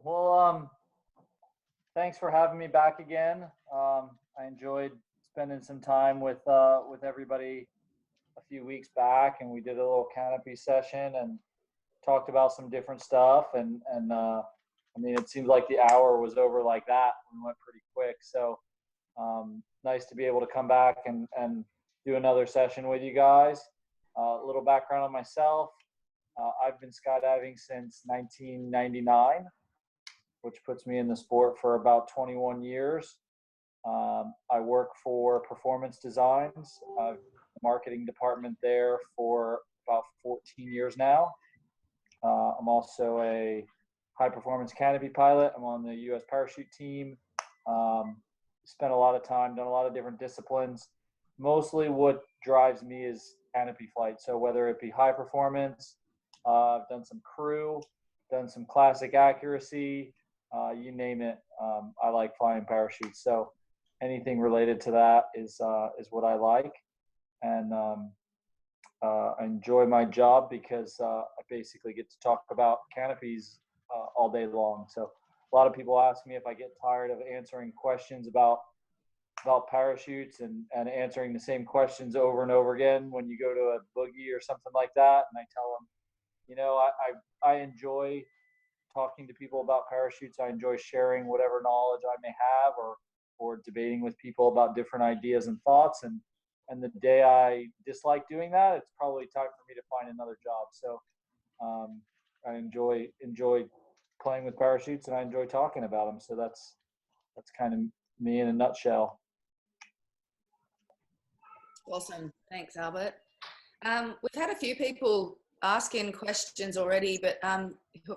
Well, thanks for having me back again. I enjoyed spending some time with everybody a few weeks back, and we did a little Canopy session and talked about some different stuff. And I mean, it seems like the hour was over like that. We went pretty quick. So nice to be able to come back and do another session with you guys. A little background on myself. I've been skydiving since 1999, which puts me in the sport for about 21 years. I work for Performance Designs, marketing department there for about 14 years now. I'm also a high performance canopy pilot. I'm on the U.S. parachute team. Spent a lot of time, done a lot of different disciplines. Mostly what drives me is canopy flight. So whether it be high performance, I've done some crew, done some classic accuracy, you name it. I like flying parachutes. So anything related to that is what I like. And I enjoy my job because I basically get to talk about canopies all day long. So a lot of people ask me if I get tired of answering questions about parachutes and answering the same questions over and over again when you go to a boogie or something like that. And I tell them, I enjoy talking to people about parachutes. I enjoy sharing whatever knowledge I may have or debating with people about different ideas and thoughts. And the day I dislike doing that, it's probably time for me to find another job. So I enjoy playing with parachutes and I enjoy talking about them. So that's kind of me in a nutshell. Awesome. Thanks, Albert. We've had a few people asking questions already, but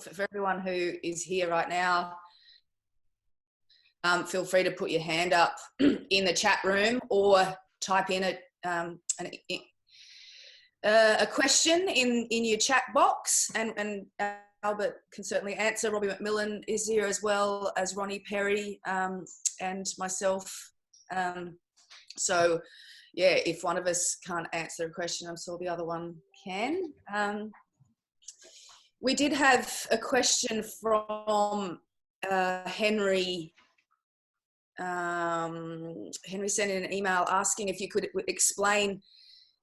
for everyone who is here right now, feel free to put your hand up in the chat room or type in a question in your chat box, and Albert can certainly answer. Robbie McMillan is here, as well as Ronnie Perry and myself. So yeah, if one of us can't answer a question, I'm sure the other one can. We did have a question from Henry. Henry sent in an email asking if you could explain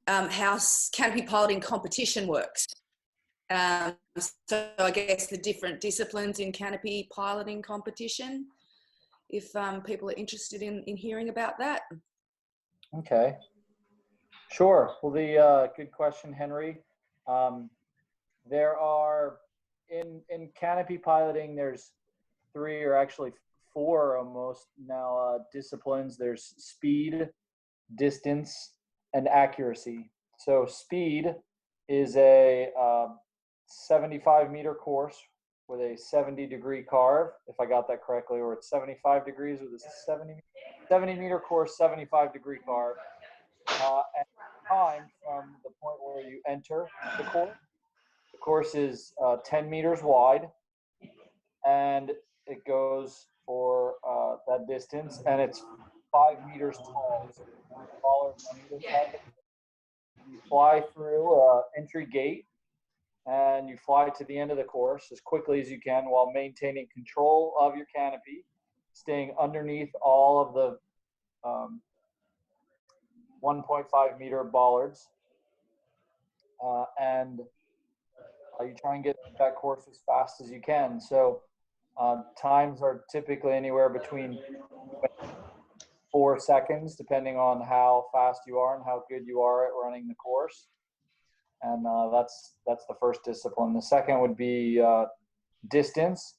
how canopy piloting competition works. So I guess the different disciplines in canopy piloting competition, if people are interested in hearing about that. Okay, sure. Well, good question, Henry. There are in canopy piloting, there's 3 or actually 4 almost now disciplines. There's speed, distance, and accuracy. So speed is a 75-meter course with a 70-degree carve, if I got that correctly, or it's 75 degrees with a 70-meter course, 75-degree carve. And time from the point where you enter the course. The course is 10 meters wide, and it goes for that distance, and it's 5 meters tall. So taller than either side. You fly through an entry gate, and you fly to the end of the course as quickly as you can while maintaining control of your canopy, staying underneath all of the 1.5 meter bollards, and you try and get that course as fast as you can. So times are typically anywhere between 4 seconds, depending on how fast you are and how good you are at running the course. And that's the first discipline. The second would be distance,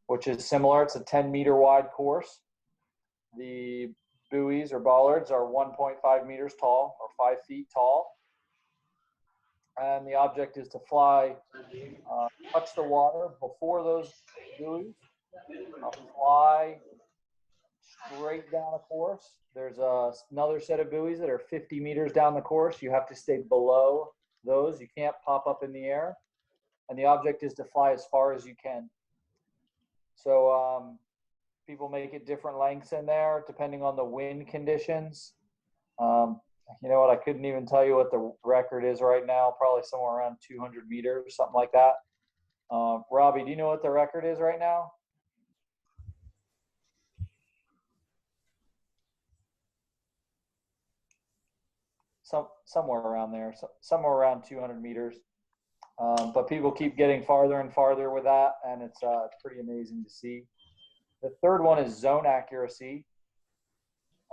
which is similar. It's a 10-meter wide course. The buoys or bollards are 1.5 meters tall, or 5 feet tall. And the object is to fly, touch the water before those buoys, fly straight down a course. There's another set of buoys that are 50 meters down the course. You have to stay below those. You can't pop up in the air. And the object is to fly as far as you can. So people make it different lengths in there depending on the wind conditions. You know what? I couldn't even tell you what the record is right now. Probably somewhere around 200 meters, something like that. Robbie, do you know what the record is right now? somewhere around there, somewhere around 200 meters. But people keep getting farther and farther with that, and it's pretty amazing to see. The third one is zone accuracy,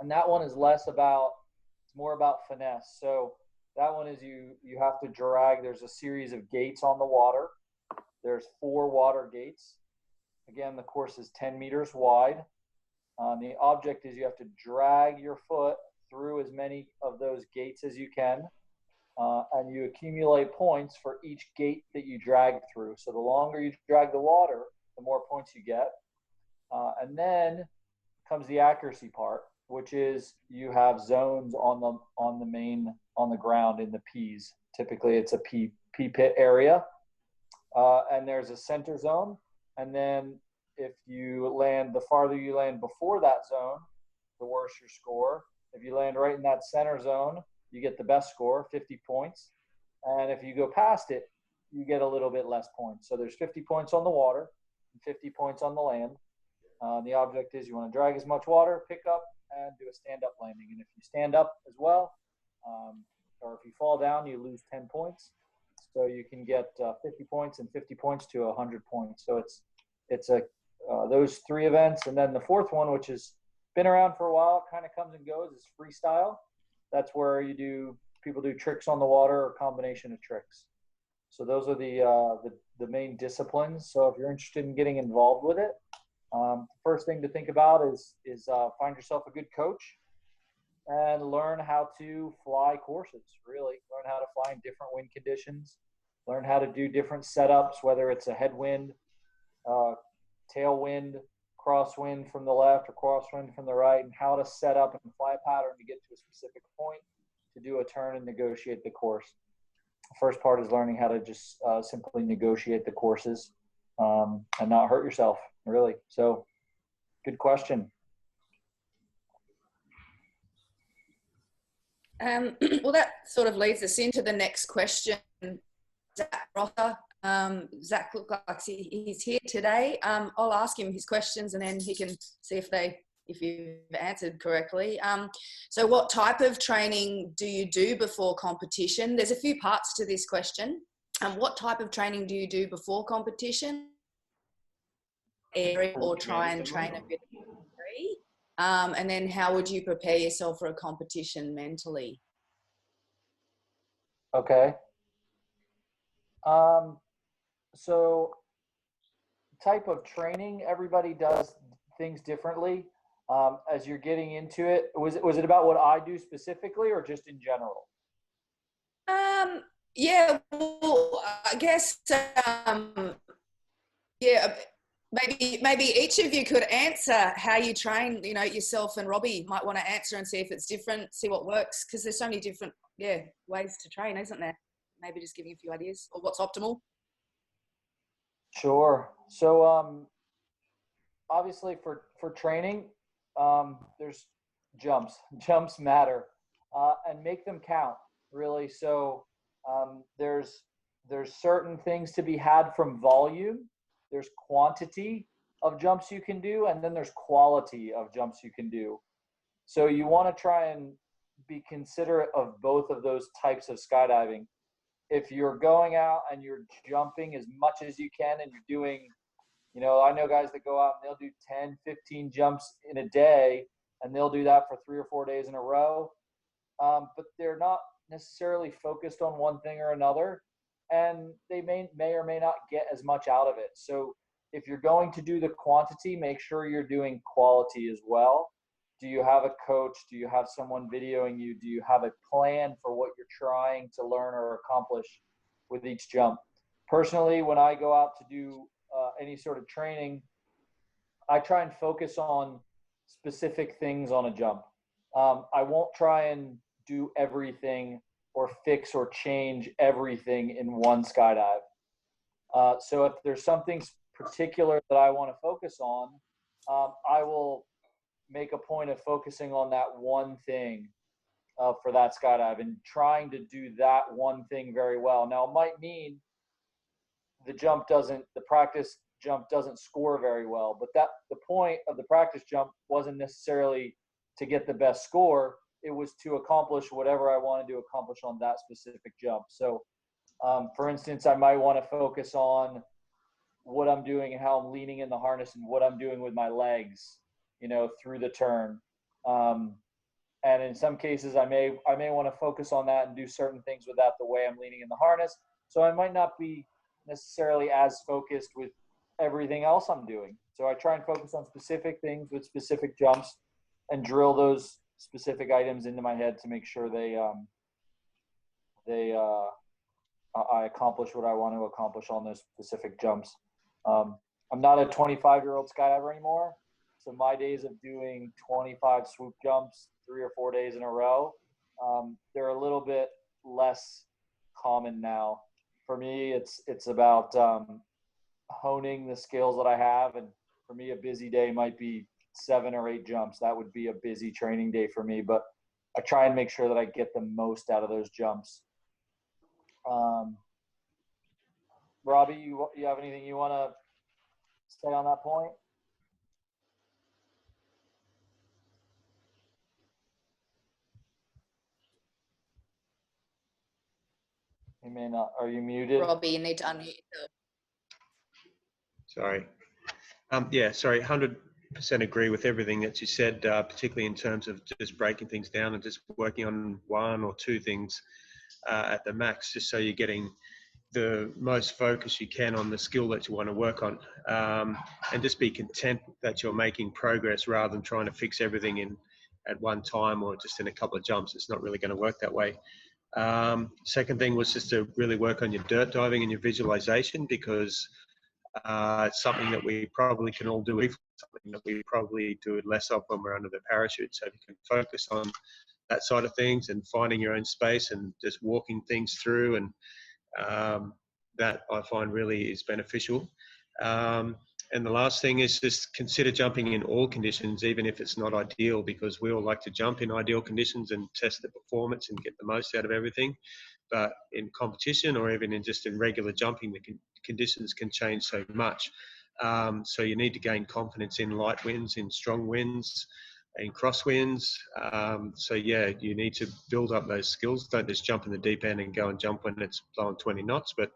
and that one is it's more about finesse. So that one is you have to drag. There's a series of gates on the water. There's 4 water gates. Again, the course is 10 meters wide. The object is you have to drag your foot through as many of those gates as you can, and you accumulate points for each gate that you drag through. So the longer you drag the water, the more points you get. And then comes the accuracy part, which is you have zones on the ground in the P's. Typically, it's a P pit area, and there's a center zone. And then if you land, the farther you land before that zone, the worse your score. If you land right in that center zone, you get the best score, 50 points. And if you go past it, you get a little bit less points. So there's 50 points on the water and 50 points on the land. The object is you want to drag as much water, pick up, and do a stand-up landing. And if you stand up as well, or if you fall down, you lose 10 points. So you can get 50 points and 50 points to 100 points. So it's those 3 events. And then the fourth one, which has been around for a while, kind of comes and goes, is freestyle. That's where people do tricks on the water or a combination of tricks. So those are the main disciplines. So if you're interested in getting involved with it, first thing to think about is find yourself a good coach and learn how to fly courses. Really learn how to fly in different wind conditions, learn how to do different setups, whether it's a headwind, tailwind, crosswind from the left or crosswind from the right, and how to set up and fly a pattern to get to a specific point to do a turn and negotiate the course. The first part is learning how to just simply negotiate the courses and not hurt yourself, really. So good question. Well, that sort of leads us into the next question. Zach Rother. Zach looks like he's here today. I'll ask him his questions and then he can see if you've answered correctly. So what type of training do you do before competition? There's a few parts to this question. What type of training do you do before competition? Or try and train a bit free? And then how would you prepare yourself for a competition mentally? Okay. So type of training, everybody does things differently. As you're getting into it, was it about what I do specifically or just in general? Yeah, well, I guess, yeah, maybe each of you could answer how you train, yourself and Robbie might want to answer and see if it's different, see what works, because there's so many different, ways to train, isn't there? Maybe just giving a few ideas or what's optimal. Sure. So, obviously for training, there's jumps. Jumps matter, and make them count, really. So, there's certain things to be had from volume. There's quantity of jumps you can do, and then there's quality of jumps you can do. So you want to try and be considerate of both of those types of skydiving. If you're going out and you're jumping as much as you can and you're doing, I know guys that go out and they'll do 10, 15 jumps in a day, and they'll do that for 3 or 4 days in a row. But they're not necessarily focused on one thing or another, and they may or may not get as much out of it. So if you're going to do the quantity, make sure you're doing quality as well. Do you have a coach? Do you have someone videoing you? Do you have a plan for what you're trying to learn or accomplish with each jump? Personally, when I go out to do any sort of training, I try and focus on specific things on a jump. I won't try and do everything or fix or change everything in one skydive. So if there's something particular that I want to focus on, I will make a point of focusing on that one thing for that skydive and trying to do that one thing very well. Now, it might mean the practice jump doesn't score very well, but the point of the practice jump wasn't necessarily to get the best score. it was to accomplish whatever I wanted to accomplish on that specific jump. So, for instance, I might want to focus on what I'm doing and how I'm leaning in the harness and what I'm doing with my legs, through the turn. And in some cases, I may want to focus on that and do certain things with that, the way I'm leaning in the harness. So I might not be necessarily as focused with everything else I'm doing. So I try and focus on specific things with specific jumps and drill those specific items into my head to make sure I accomplish what I want to accomplish on those specific jumps. I'm not a 25-year-old skydiver anymore, so my days of doing 25 swoop jumps 3 or 4 days in a row, they're a little bit less common now. For me, it's about honing the skills that I have, and for me, a busy day might be 7 or 8 jumps. That would be a busy training day for me, but I try and make sure that I get the most out of those jumps. Robbie, you have anything you want to say on that point? You may not. Are you muted? Robbie, you need to unmute yourself. Sorry. Yeah, sorry, 100% agree with everything that you said, particularly in terms of just breaking things down and just working on 1 or 2 things at the max, just so you're getting the most focus you can on the skill that you want to work on, and just be content that you're making progress rather than trying to fix everything in at one time or just in a couple of jumps. It's not really going to work that way. Second thing was just to really work on your dirt diving and your visualization, because it's something that we probably can all do, something that we probably do less of when we're under the parachute. So if you can focus on that side of things and finding your own space and just walking things through, and that I find really is beneficial. And the last thing is just consider jumping in all conditions, even if it's not ideal, because we all like to jump in ideal conditions and test the performance and get the most out of everything. But in competition, or even in regular jumping, the conditions can change so much. So you need to gain confidence in light winds, in strong winds, in crosswinds. So yeah, you need to build up those skills. Don't just jump in the deep end and go and jump when it's blowing 20 knots, but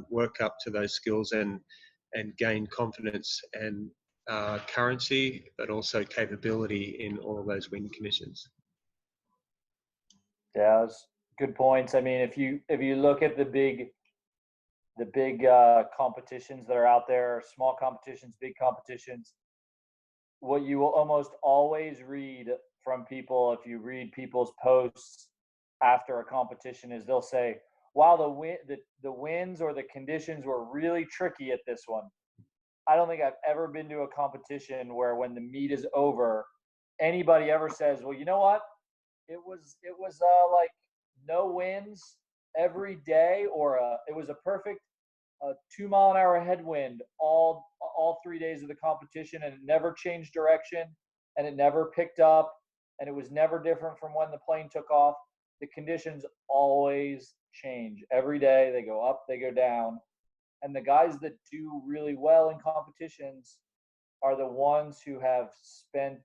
work up to those skills and gain confidence and currency, but also capability in all of those wind conditions. Yeah, that's good points. I mean, if you look at the big competitions that are out there, small competitions, big competitions, what you will almost always read from people, if you read people's posts after a competition, is they'll say, wow, the winds or the conditions were really tricky at this one. I don't think I've ever been to a competition where when the meet is over, anybody ever says, well, you know what? It was like no winds every day, or it was a perfect 2-mile-an-hour headwind all 3 days of the competition, and it never changed direction, and it never picked up, and it was never different from when the plane took off. The conditions always change every day. They go up, they go down, and the guys that do really well in competitions are the ones who have spent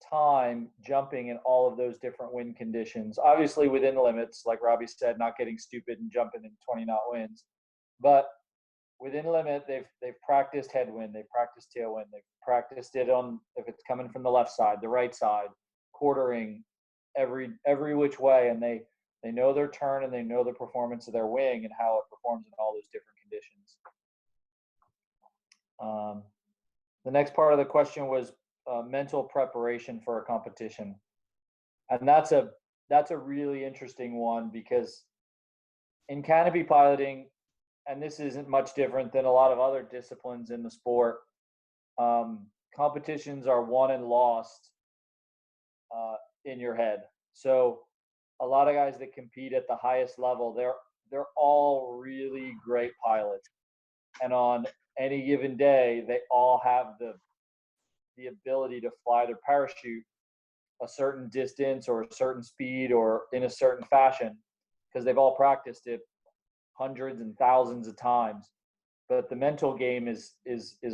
time jumping in all of those different wind conditions, obviously within limits, like Robbie said, not getting stupid and jumping in 20-knot winds, but within limit. They've practiced headwind, they've practiced tailwind, they've practiced it on, if it's coming from the left side, the right side, quartering, every which way, and they know their turn, and they know the performance of their wing and how it performs in all those different conditions. The next part of the question was mental preparation for a competition, and that's a really interesting one, because in canopy piloting, and this isn't much different than a lot of other disciplines in the sport, competitions are won and lost in your head. So a lot of guys that compete at the highest level, they're all really great pilots, and on any given day they all have the ability to fly their parachute a certain distance or a certain speed or in a certain fashion, because they've all practiced it hundreds and thousands of times. But the mental game is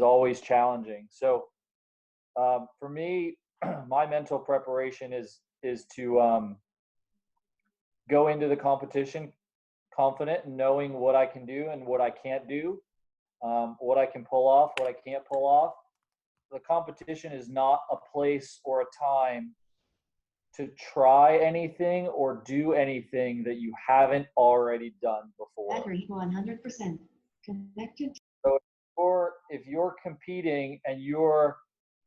always challenging. So for me, my mental preparation is is to go into the competition confident and knowing what I can do and what I can't do, what I can pull off, what I can't pull off. The competition is not a place or a time to try anything or do anything that you haven't already done before. Battery 100% connected. So if you're competing and you're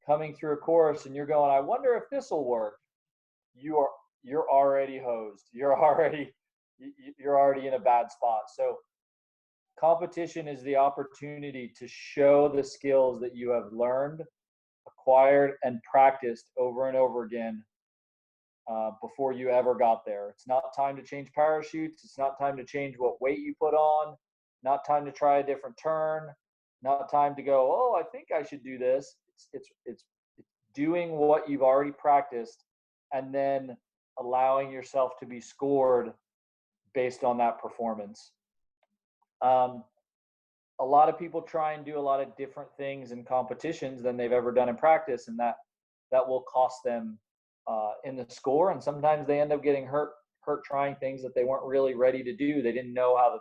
coming through a course and you're going, I wonder if this will work, you're already hosed. You're already in a bad spot. So competition is the opportunity to show the skills that you have learned, acquired, and practiced over and over again before you ever got there. It's not time to change parachutes. It's not time to change what weight you put on. Not time to try a different turn. Not time to go, oh, I think I should do this. It's doing what you've already practiced and then allowing yourself to be scored based on that performance. A lot of people try and do a lot of different things in competitions than they've ever done in practice, and that will cost them in the score. And sometimes they end up getting hurt trying things that they weren't really ready to do. They didn't know how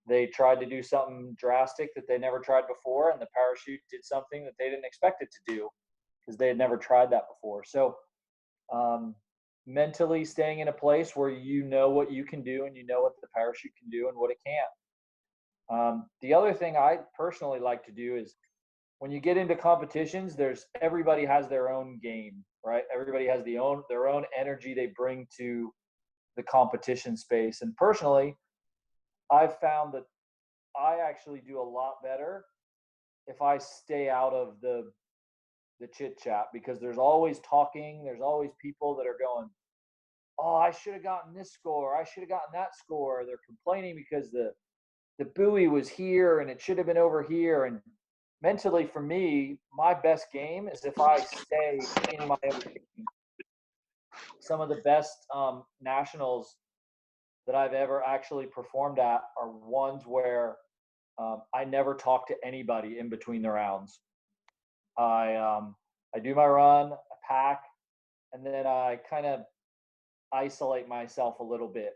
they tried to do something drastic that they never tried before, and the parachute did something that they didn't expect it to do because they had never tried that before. So mentally staying in a place where you know what you can do and you know what the parachute can do and what it can't. The other thing I personally like to do is when you get into competitions, everybody has their own game, right? Everybody has their own energy they bring to the competition space. And personally, I've found that I actually do a lot better if I stay out of the chit chat, because there's always talking. There's always people that are going, oh, I should have gotten this score. I should have gotten that score. They're complaining because the buoy was here and it should have been over here. And mentally for me, my best game is if I stay in my own game. Some of the best nationals that I've ever actually performed at are ones where I never talk to anybody in between the rounds. I do my run, I pack, and then I kind of isolate myself a little bit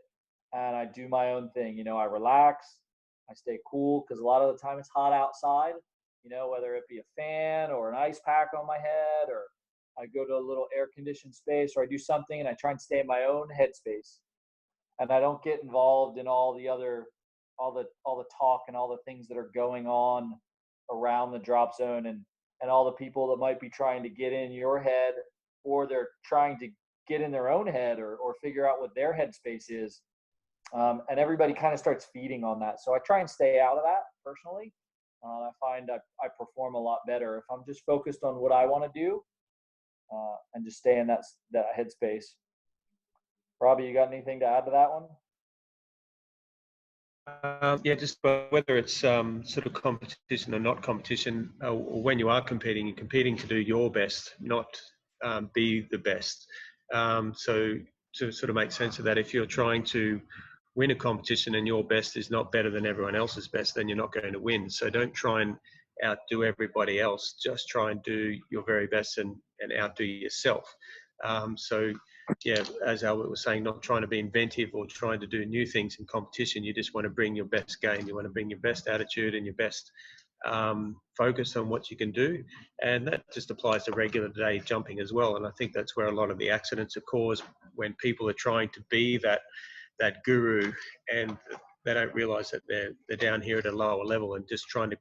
and I do my own thing. I relax, I stay cool because a lot of the time it's hot outside, whether it be a fan or an ice pack on my head, or I go to a little air conditioned space, or I do something and I try and stay in my own headspace. And I don't get involved in all the talk and all the things that are going on around the drop zone and all the people that might be trying to get in your head, or they're trying to get in their own head or figure out what their headspace is. And everybody kind of starts feeding on that. So I try and stay out of that personally. I find I perform a lot better if I'm just focused on what I want to do and just stay in that headspace. Robbie, you got anything to add to that one? Yeah, just whether it's sort of competition or not competition, or when you are competing, you're competing to do your best, not be the best. So to sort of make sense of that, if you're trying to win a competition and your best is not better than everyone else's best, then you're not going to win. So don't try and outdo everybody else. Just try and do your very best and outdo yourself. So yeah, as Albert was saying, not trying to be inventive or trying to do new things in competition. You just want to bring your best game. You want to bring your best attitude and your best focus on what you can do. And that just applies to regular day jumping as well. And I think that's where a lot of the accidents are caused, when people are trying to be that guru and they don't realize that they're down here at a lower level and just trying to,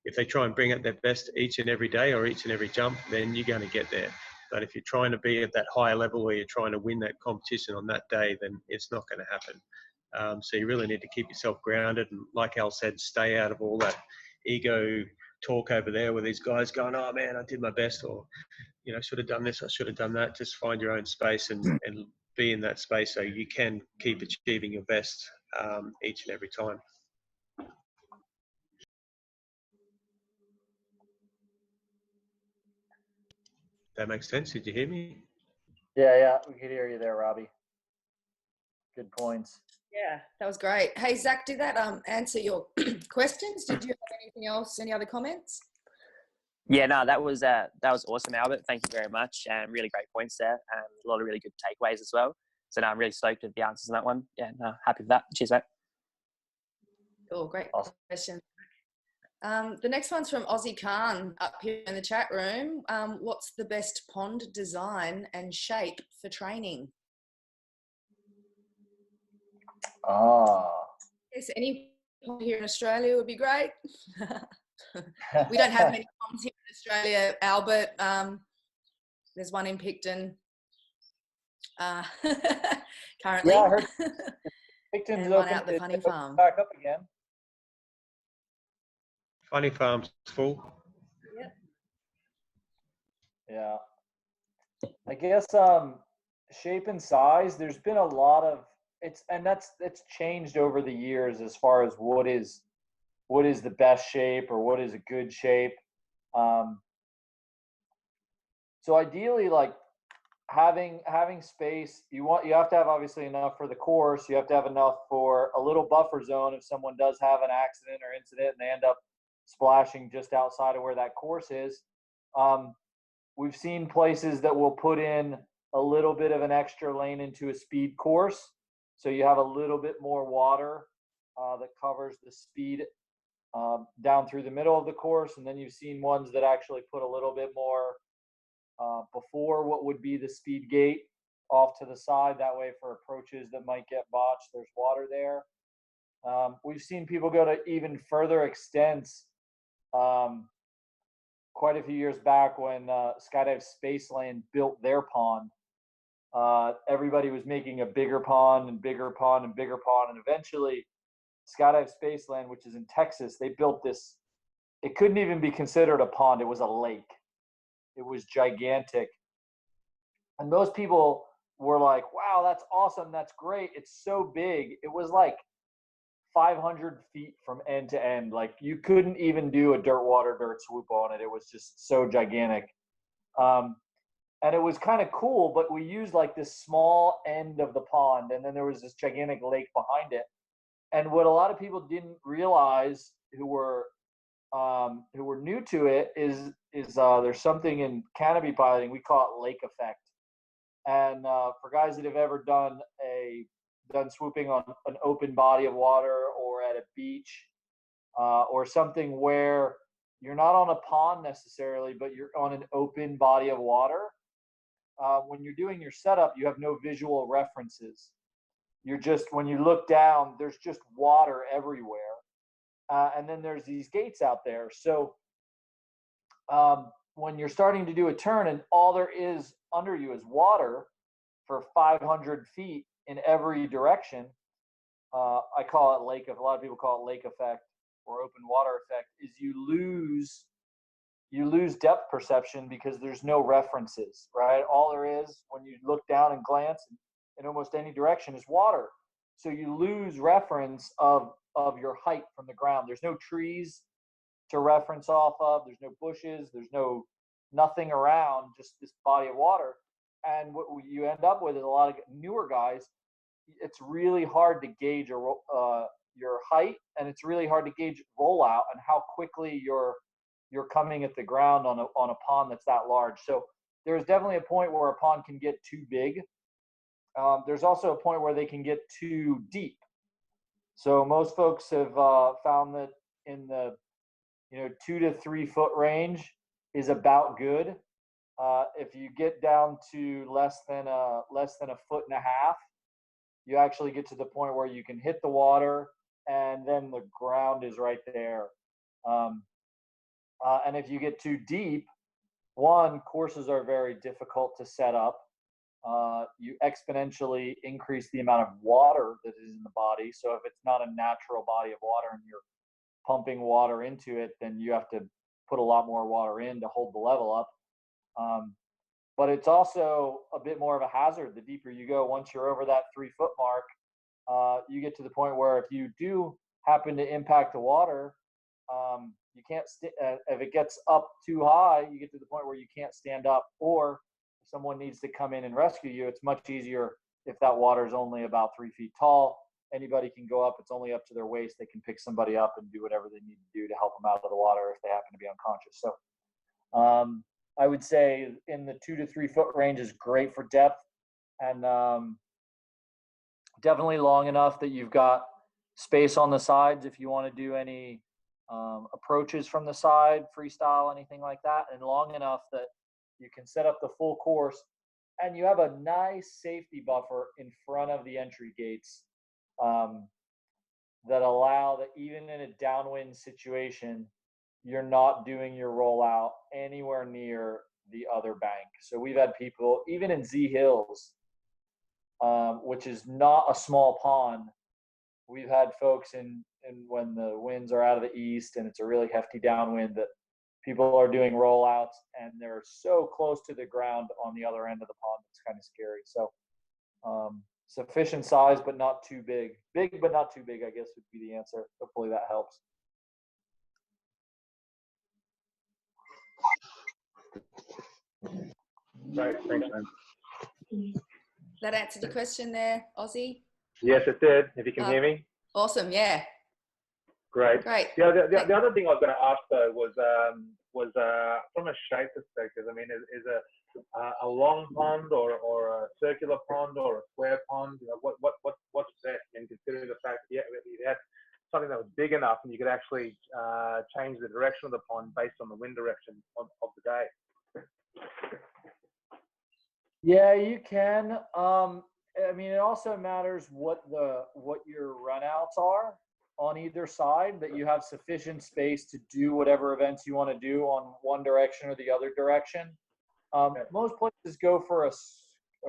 if they try and bring out their best each and every day or each and every jump, then you're going to get there. But if you're trying to be at that higher level where you're trying to win that competition on that day, then it's not going to happen. So you really need to keep yourself grounded. And like Al said, stay out of all that ego talk over there where these guys going, oh man, I did my best, or, should have done this, I should have done that. Just find your own space and be in that space so you can keep achieving your best each and every time. That makes sense. Did you hear me? Yeah, we could hear you there, Robbie. Good points. Yeah, that was great. Hey, Zach, did that answer your questions? Did you have anything else, any other comments? Yeah, no, that was awesome, Albert. Thank you very much. Really great points there. A lot of really good takeaways as well. So no, I'm really stoked with the answers on that one. Yeah, no, happy with that. Cheers, mate. Oh, great Awesome. question. The next one's from Aussie Khan up here in the chat room. What's the best pond design and shape for training? Yes, any pond here in Australia would be great. We don't have many ponds here in Australia, Albert. There's one in Picton currently. Yeah, I heard Picton's and one open, out the Funny Farm. back up again. Funny Farm's full. Yep. Yeah. I guess shape and size, there's been a lot of it's changed over the years as far as what is the best shape or what is a good shape. So ideally, like having space, you have to have obviously enough for the course. You have to have enough for a little buffer zone if someone does have an accident or incident and they end up splashing just outside of where that course is. We've seen places that will put in a little bit of an extra lane into a speed course, so you have a little bit more water that covers the speed down through the middle of the course. And then you've seen ones that actually put a little bit more before what would be the speed gate off to the side. That way for approaches that might get botched, there's water there. We've seen people go to even further extents quite a few years back when Skydive Spaceland built their pond. Everybody was making a bigger pond and bigger pond and bigger pond. And eventually Skydive Spaceland, which is in Texas, they built this. It couldn't even be considered a pond. It was a lake. It was gigantic. And most people were like, wow, that's awesome. That's great. It's so big. It was like 500 feet from end to end. Like you couldn't even do a dirt swoop on it. It was just so gigantic. And it was kind of cool, but we used like this small end of the pond, and then there was this gigantic lake behind it. And what a lot of people didn't realize who were new to it is there's something in canopy piloting, we call it lake effect. And for guys that have ever done swooping on an open body of water or at a beach or something where you're not on a pond necessarily, but you're on an open body of water, when you're doing your setup, you have no visual references. You're just, when you look down, there's just water everywhere. And then there's these gates out there. So when you're starting to do a turn and all there is under you is water for 500 feet in every direction, I call it lake. A lot of people call it lake effect or open water effect. Is you lose depth perception because there's no references, right? All there is when you look down and glance in almost any direction is water. So you lose reference of your height from the ground. There's no trees to reference off of. There's no bushes. There's nothing around, just this body of water. And what you end up with is a lot of newer guys. It's really hard to gauge your height, and it's really hard to gauge rollout and how quickly you're coming at the ground on a pond that's that large. So there's definitely a point where a pond can get too big. There's also a point where they can get too deep. So most folks have found that in the 2 to 3 foot range is about good. If you get down to less than a foot and a half, you actually get to the point where you can hit the water and then the ground is right there. And if you get too deep, courses are very difficult to set up. You exponentially increase the amount of water that is in the body. So if it's not a natural body of water and you're pumping water into it, then you have to put a lot more water in to hold the level up. But it's also a bit more of a hazard the deeper you go. Once you're over that 3 foot mark, you get to the point where if you do happen to impact the water, you can't if it gets up too high, you get to the point where you can't stand up, or if someone needs to come in and rescue you, it's much easier if that water is only about 3 feet tall. Anybody can go up. It's only up to their waist. They can pick somebody up and do whatever they need to do to help them out of the water if they happen to be unconscious. So I would say in the 2 to 3 foot range is great for depth, and definitely long enough that you've got space on the sides if you want to do any approaches from the side, freestyle, anything like that, and long enough that you can set up the full course and you have a nice safety buffer in front of the entry gates that allow that even in a downwind situation, you're not doing your rollout anywhere near the other bank. So we've had people, even in Z Hills, which is not a small pond, we've had folks in when the winds are out of the east and it's a really hefty downwind that people are doing rollouts and they're so close to the ground on the other end of the pond. It's kind of scary. So sufficient size, but not too big. Big, but not too big, I guess would be the answer. Hopefully that helps. Right, thanks, man. That answered your question there, Ozzy? Yes, it did. If you can hear me. Awesome, yeah. Great. Great. The other thing I was going to ask though was from a shape perspective. I mean, is a long pond or a circular pond or a square pond? You know, what's best? And considering the fact that you had something that was big enough and you could actually change the direction of the pond based on the wind direction of the day. Yeah, you can. I mean, it also matters what your runouts are on either side, that you have sufficient space to do whatever events you want to do on one direction or the other direction. Most places go for a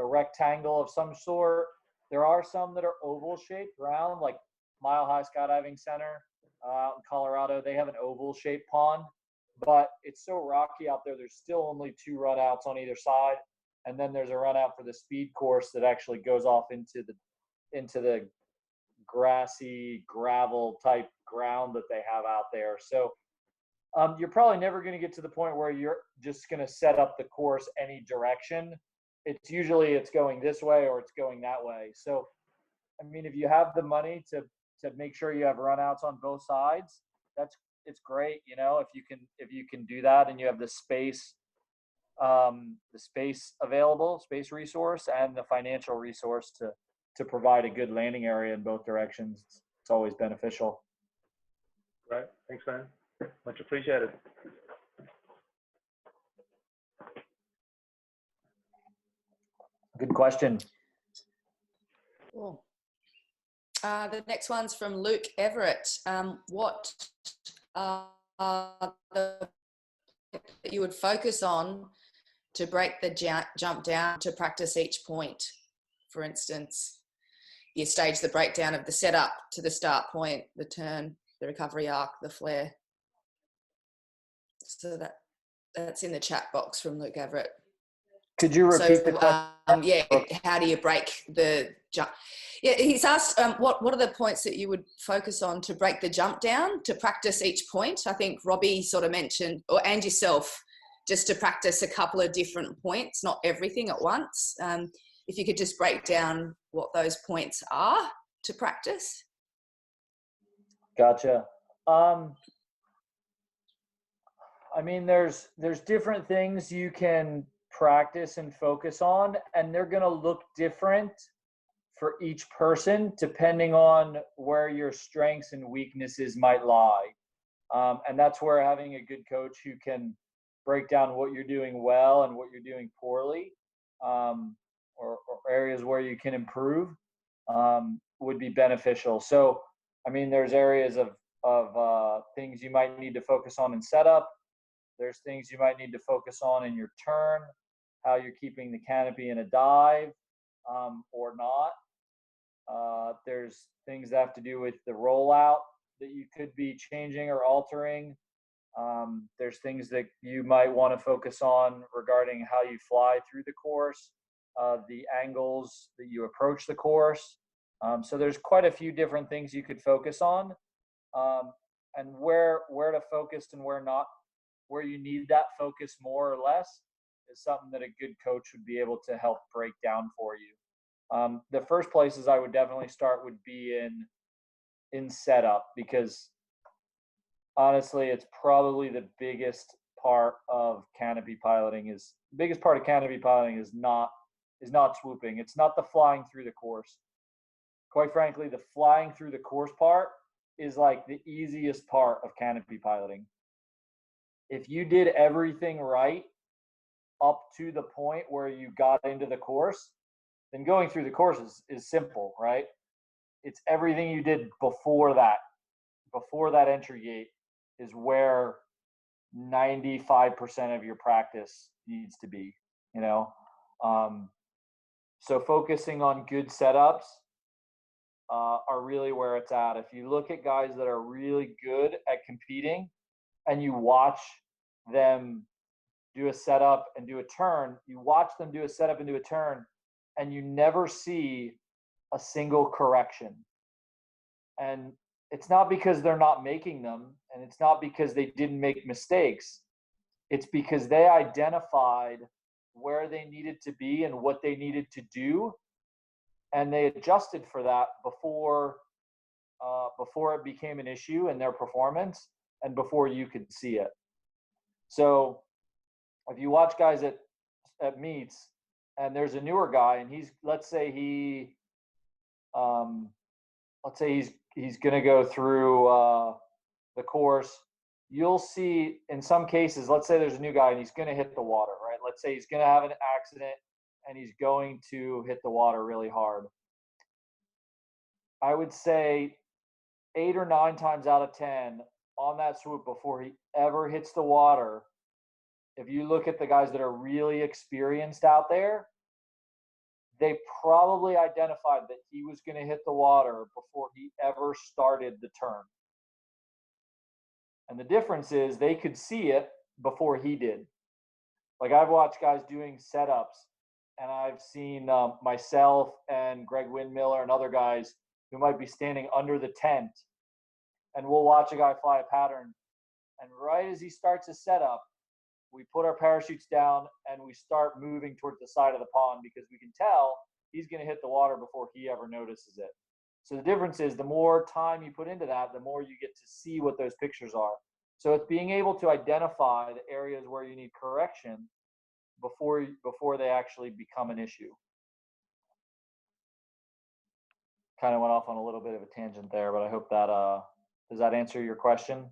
rectangle of some sort. There are some that are oval shaped, round, like Mile High Skydiving Center out in Colorado. They have an oval shaped pond, but it's so rocky out there. There's still only 2 runouts on either side. And then there's a run out for the speed course that actually goes off into the grassy gravel type ground that they have out there. So you're probably never going to get to the point where you're just going to set up the course any direction. It's usually it's going this way or it's going that way. So, I mean, if you have the money to make sure you have runouts on both sides, it's great. You know, if you can do that and you have the space available, space resource, and the financial resource to provide a good landing area in both directions. It's always beneficial. Right. Thanks, man. Much appreciated. Good question. Cool. The next one's from Luke Everett. What are the that you would focus on to break the jump down to practice each point? For instance, you stage the breakdown of the setup to the start point, the turn, the recovery arc, the flare. So that's in the chat box from Luke Everett. Could you repeat the question? Yeah, how do you break the jump? Yeah, he's asked what are the points that you would focus on to break the jump down to practice each point? I think Robbie sort of mentioned, and yourself, just to practice a couple of different points, not everything at once. If you could just break down what those points are to practice. Gotcha. I mean, there's different things you can practice and focus on, and they're going to look different for each person depending on where your strengths and weaknesses might lie. And that's where having a good coach who can break down what you're doing well and what you're doing poorly, or areas where you can improve, would be beneficial. So, I mean, there's areas of things you might need to focus on in setup. There's things you might need to focus on in your turn, how you're keeping the canopy in a dive, or not. There's things that have to do with the rollout that you could be changing or altering. There's things that you might want to focus on regarding how you fly through the course, the angles that you approach the course. So there's quite a few different things you could focus on, and where to focus and where not, where you need that focus more or less is something that a good coach would be able to help break down for you. The first places I would definitely start would be in setup, because honestly, it's probably the biggest part of canopy piloting is not swooping. It's not the flying through the course. Quite frankly, the flying through the course part is like the easiest part of canopy piloting. If you did everything right up to the point where you got into the course, then going through the course is simple, right? It's everything you did before that entry gate is where 95% of your practice needs to be, you know? So focusing on good setups are really where it's at. If you look at guys that are really good at competing and you watch them do a setup and do a turn, and you never see a single correction. And it's not because they're not making them, and it's not because they didn't make mistakes. It's because they identified where they needed to be and what they needed to do, and they adjusted for that before it became an issue in their performance and before you could see it. So if you watch guys at meets and there's a newer guy and let's say he's going to go through the course, you'll see in some cases, let's say there's a new guy and he's going to hit the water, right? Let's say he's going to have an accident and he's going to hit the water really hard. I would say 8 or 9 times out of 10 on that swoop before he ever hits the water, if you look at the guys that are really experienced out there, they probably identified that he was going to hit the water before he ever started the turn. And the difference is they could see it before he did. Like I've watched guys doing setups, and I've seen myself and Greg Windmiller and other guys who might be standing under the tent, and we'll watch a guy fly a pattern. And right as he starts his setup, we put our parachutes down and we start moving towards the side of the pond because we can tell he's going to hit the water before he ever notices it. So the difference is the more time you put into that, the more you get to see what those pictures are. So it's being able to identify the areas where you need correction before they actually become an issue. Kind of went off on a little bit of a tangent there, but I hope that does that answer your question?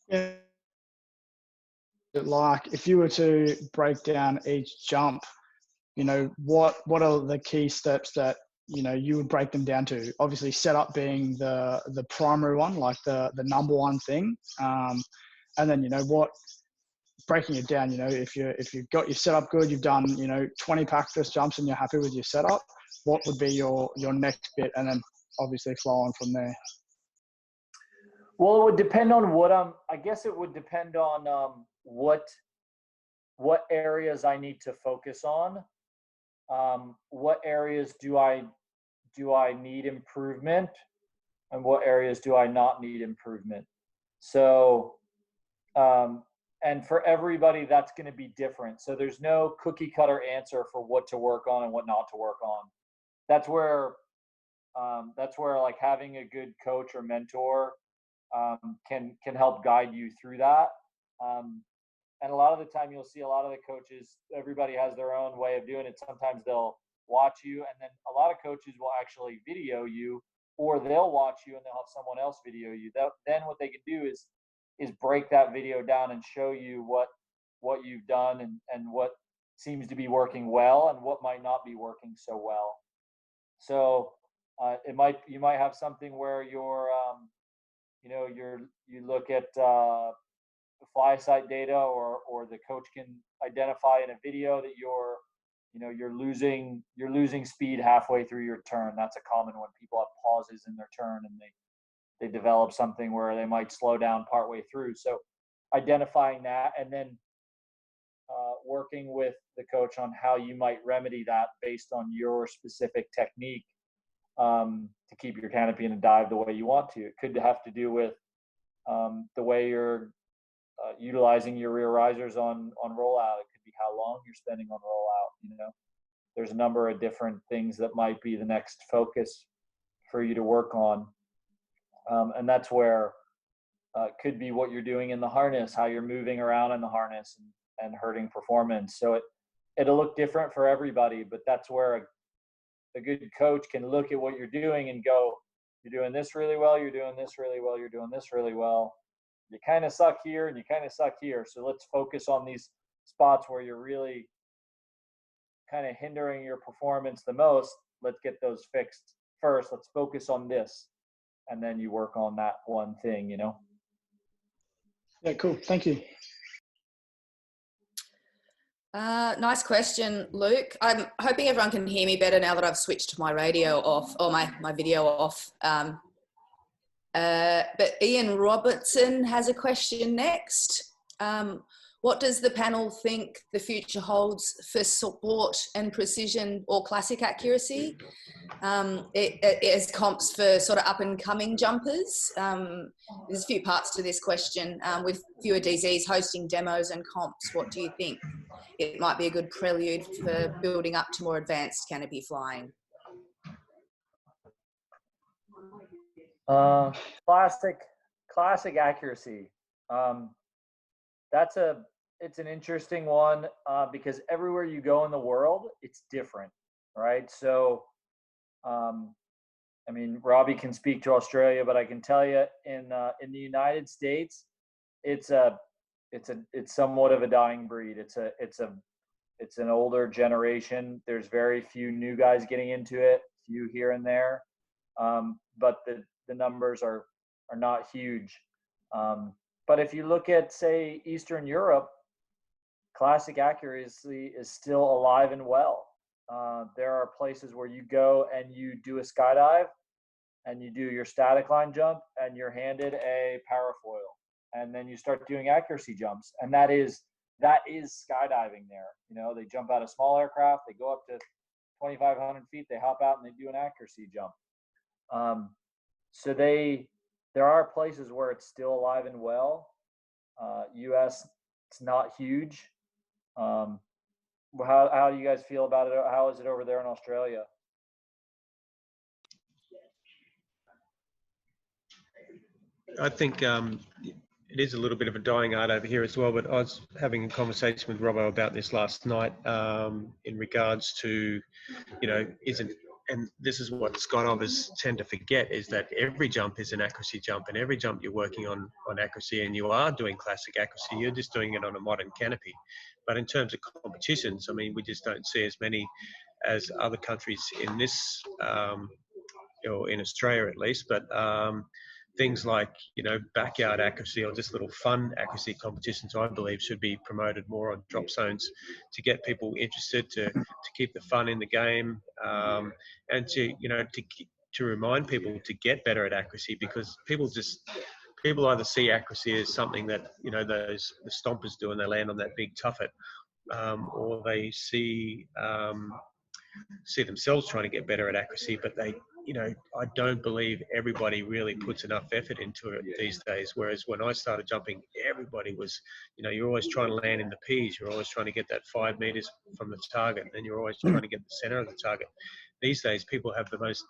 Yeah. Like if you were to break down each jump, you know, what are the key steps that, you know, you would break them down to? Obviously setup being the primary one, like the number one thing. And then, you know, breaking it down, you know, if you've got your setup good, you've done, you know, 20 practice jumps and you're happy with your setup, what would be your next bit? And then obviously flow on from there. Well, it would depend on I guess it would depend on what areas I need to focus on. What areas do I need improvement, and what areas do I not need improvement? So, and for everybody, that's going to be different. So there's no cookie cutter answer for what to work on and what not to work on. That's where like having a good coach or mentor can help guide you through that. And a lot of the time you'll see a lot of the coaches, everybody has their own way of doing it. Sometimes they'll watch you, and then a lot of coaches will actually video you, or they'll watch you and they'll have someone else video you. Then what they can do is break that video down and show you what you've done and what seems to be working well and what might not be working so well. So you might have something where you're you look at fly site data, or the coach can identify in a video that you're losing speed halfway through your turn. That's a common one. People have pauses in their turn and they develop something where they might slow down partway through. So identifying that and then working with the coach on how you might remedy that based on your specific technique to keep your canopy in a dive the way you want to. It could have to do with the way you're utilizing your rear risers on rollout. It could be how long you're spending on rollout. You know, there's a number of different things that might be the next focus for you to work on, and that's where Could be what you're doing in the harness, how you're moving around in the harness and hurting performance. So it'll look different for everybody, but that's where a good coach can look at what you're doing and go, you're doing this really well, you're doing this really well, you're doing this really well. You kind of suck here and you kind of suck here. So let's focus on these spots where you're really kind of hindering your performance the most. Let's get those fixed first. Let's focus on this. And then you work on that one thing, you know? Yeah, cool. Thank you. Nice question, Luke. I'm hoping everyone can hear me better now that I've switched my radio off or my video off. But Ian Robertson has a question next. What does the panel think the future holds for sport and precision or classic accuracy as comps for sort of up and coming jumpers? There's a few parts to this question. With fewer DZs hosting demos and comps, what do you think? It might be a good prelude for building up to more advanced canopy flying. Classic accuracy. It's an interesting one because everywhere you go in the world, it's different, right? So, I mean, Robbie can speak to Australia, but I can tell you in the United States, it's somewhat of a dying breed. It's an older generation. There's very few new guys getting into it, few here and there, but the numbers are not huge. But if you look at, say, Eastern Europe, classic accuracy is still alive and well. There are places where you go and you do a skydive and you do your static line jump and you're handed a parafoil, and then you start doing accuracy jumps, and that is skydiving there. You know, they jump out of small aircraft, they go up to 2,500 feet, they hop out and they do an accuracy jump. So there are places where it's still alive and well. US, it's not huge. How do you guys feel about it? How is it over there in Australia? I think it is a little bit of a dying art over here as well, but I was having a conversation with Robbo about this last night in regards to, you know, and this is what skydivers tend to forget, is that every jump is an accuracy jump, and every jump you're working on accuracy, and you are doing classic accuracy, you're just doing it on a modern canopy. But in terms of competitions, I mean, we just don't see as many as other countries in this, or in Australia at least, but things like, you know, backyard accuracy or just little fun accuracy competitions, I believe, should be promoted more on drop zones to get people interested, to keep the fun in the game, and to remind people to get better at accuracy, because people either see accuracy as something that, you know, the stompers do and they land on that big tuffet, or they see themselves trying to get better at accuracy, but they, you know, I don't believe everybody really puts enough effort into it these days. Whereas when I started jumping, everybody was, you know, you're always trying to land in the P's. You're always trying to get that 5 meters from the target, and then you're always trying to get the center of the target. These days, people have the most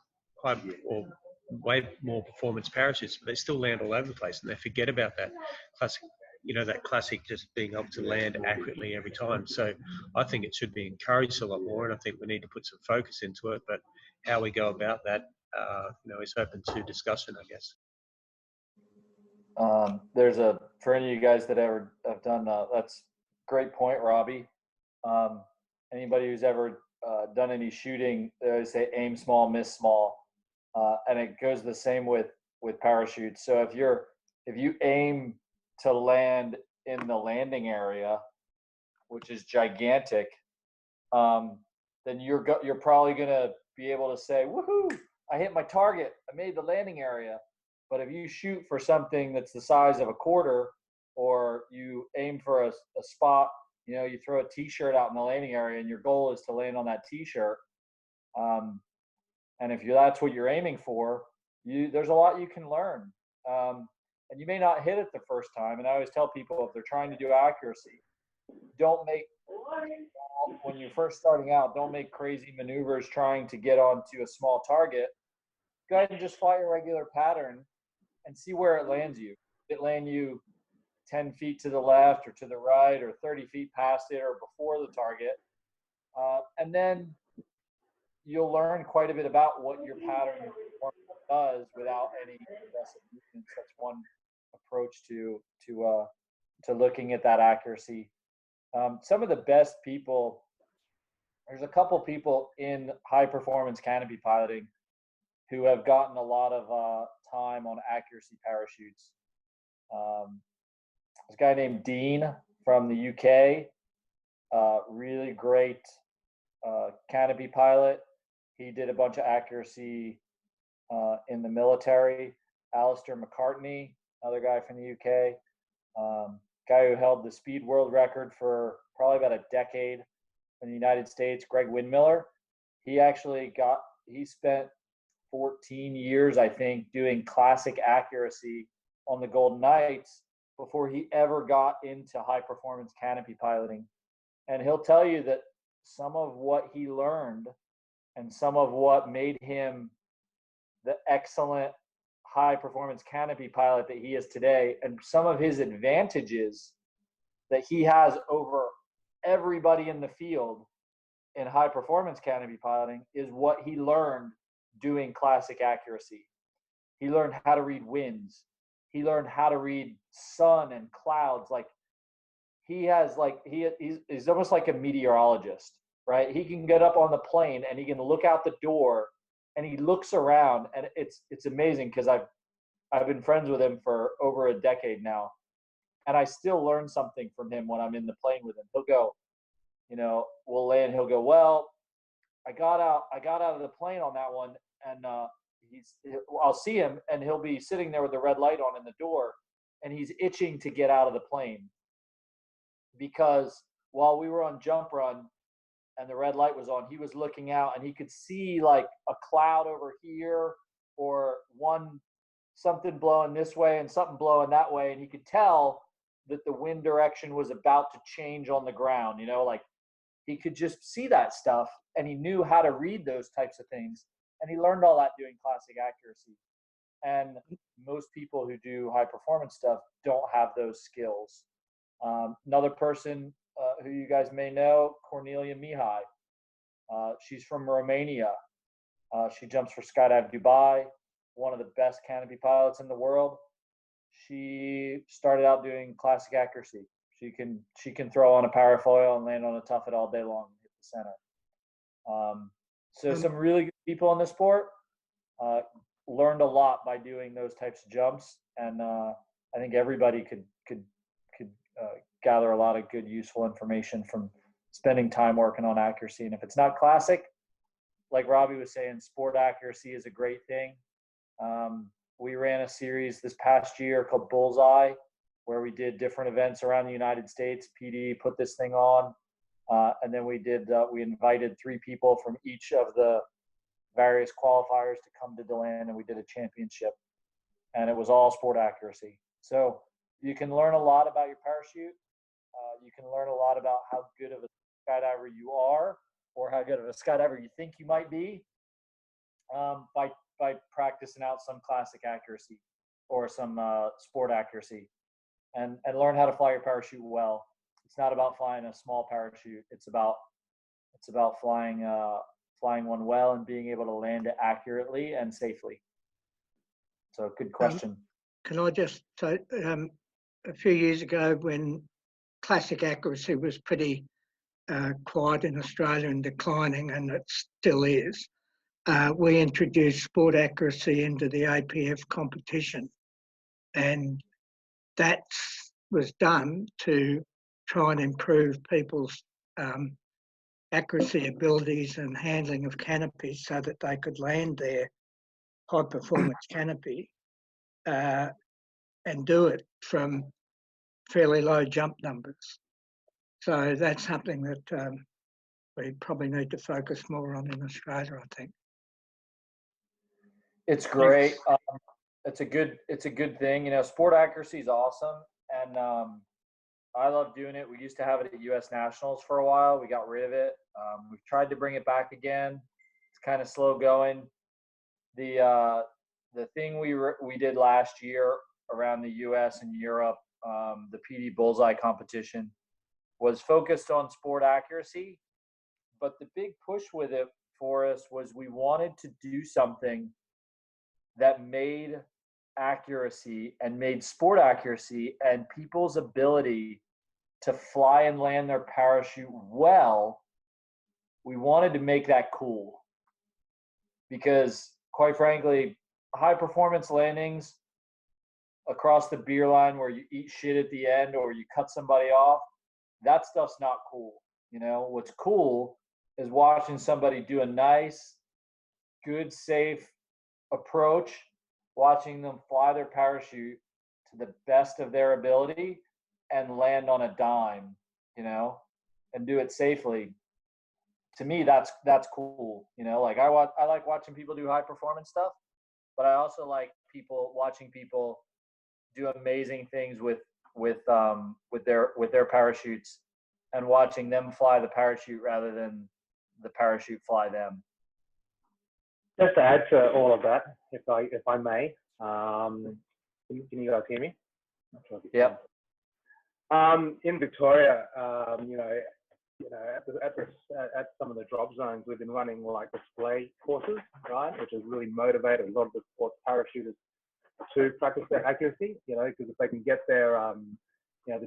high or way more performance parachutes, but they still land all over the place, and they forget about that classic, you know, that classic just being able to land accurately every time. So I think it should be encouraged a lot more, and I think we need to put some focus into it. But how we go about that, you know, is open to discussion, I guess. For any of you guys that ever have done, that's great point, Robbie. Anybody who's ever done any shooting, they always say aim small, miss small, and it goes the same with parachutes. So if you aim to land in the landing area, which is gigantic, then you're probably gonna be able to say, woohoo, I hit my target, I made the landing area. But if you shoot for something that's the size of a quarter, or you aim for a spot, you know, you throw a t-shirt out in the landing area and your goal is to land on that t-shirt, and if that's what you're aiming for, there's a lot you can learn, and you may not hit it the first time. And I always tell people, if they're trying to do accuracy, when you're first starting out, don't make crazy maneuvers trying to get onto a small target. Go ahead and just fly your regular pattern and see where it lands you. it land you 10 feet to the left or to the right or 30 feet past it or before the target. And then you'll learn quite a bit about what your pattern does without any aggressive movements. That's one approach to looking at that accuracy. Some of the best people, there's a couple people in high performance canopy piloting who have gotten a lot of time on accuracy parachutes. This guy named Dean from the UK, really great canopy pilot. He did a bunch of accuracy in the military. Alistair McCartney, another guy from the UK, guy who held the speed world record for probably about a decade in the United States, Greg Windmiller. He spent 14 years, I think, doing classic accuracy on the Golden Knights before he ever got into high performance canopy piloting. And he'll tell you that some of what he learned and some of what made him the excellent high performance canopy pilot that he is today, and some of his advantages that he has over everybody in the field in high performance canopy piloting, is what he learned doing classic accuracy. He learned how to read winds. He learned how to read sun and clouds. Like he's almost like a meteorologist, right? He can get up on the plane and he can look out the door and he looks around, and it's amazing because I've been friends with him for over a decade now, and I still learn something from him when I'm in the plane with him. He'll go, we'll land. He'll go, well, I got out of the plane on that one, and I'll see him, and he'll be sitting there with the red light on in the door, and he's itching to get out of the plane because while we were on jump run and the red light was on, he was looking out and he could see like a cloud over here or something blowing this way and something blowing that way, and he could tell that the wind direction was about to change on the ground. Like he could just see that stuff, and he knew how to read those types of things, and he learned all that doing classic accuracy. And most people who do high performance stuff don't have those skills. Another person who you guys may know, Cornelia Mihai. She's from Romania. She jumps for Skydive Dubai, one of the best canopy pilots in the world. She started out doing classic accuracy. She can throw on a parafoil and land on a tuffet all day long and hit the center. So some really good people in the sport learned a lot by doing those types of jumps, and I think everybody could gather a lot of good, useful information from spending time working on accuracy. And if it's not classic, like Robbie was saying, sport accuracy is a great thing. We ran a series this past year called Bullseye, where we did different events around the United States. PD put this thing on, and then we invited 3 people from each of the various qualifiers to come to DeLand, and we did a championship, and it was all sport accuracy. So you can learn a lot about your parachute. You can learn a lot about how good of a skydiver you are, or how good of a skydiver you think you might be, by practicing out some classic accuracy or some sport accuracy, and learn how to fly your parachute well. It's not about flying a small parachute. It's about flying one well and being able to land it accurately and safely. So good question. Can I just say, a few years ago when classic accuracy was pretty quiet in Australia and declining, and it still is, we introduced sport accuracy into the APF competition, and that was done to try and improve people's accuracy abilities and handling of canopies so that they could land their high performance canopy and do it from fairly low jump numbers. So that's something that we probably need to focus more on in Australia, I think. It's great. It's a good thing. Sport accuracy is awesome, and I love doing it. We used to have it at U.S. Nationals for a while. We got rid of it. We've tried to bring it back again. It's kind of slow going. The thing we did last year around the US and Europe, the PD Bullseye competition, was focused on sport accuracy. But the big push with it for us was we wanted to do something that made accuracy and made sport accuracy and people's ability to fly and land their parachute well. We wanted to make that cool because, quite frankly, high performance landings across the beer line where you eat shit at the end or you cut somebody off, that stuff's not cool. You know, what's cool is watching somebody do a nice, good, safe approach, watching them fly their parachute to the best of their ability and land on a dime, you know, and do it safely. To me, that's cool. You know, like I like watching people do high performance stuff, but I also like watching people do amazing things with their parachutes and watching them fly the parachute rather than the parachute fly them. Just to add to all of that, if I may, can you guys hear me? Yep. In Victoria, at some of the drop zones, we've been running like display courses, right, which has really motivated a lot of the sports parachuters to practice their accuracy. You know, because if they can get their, say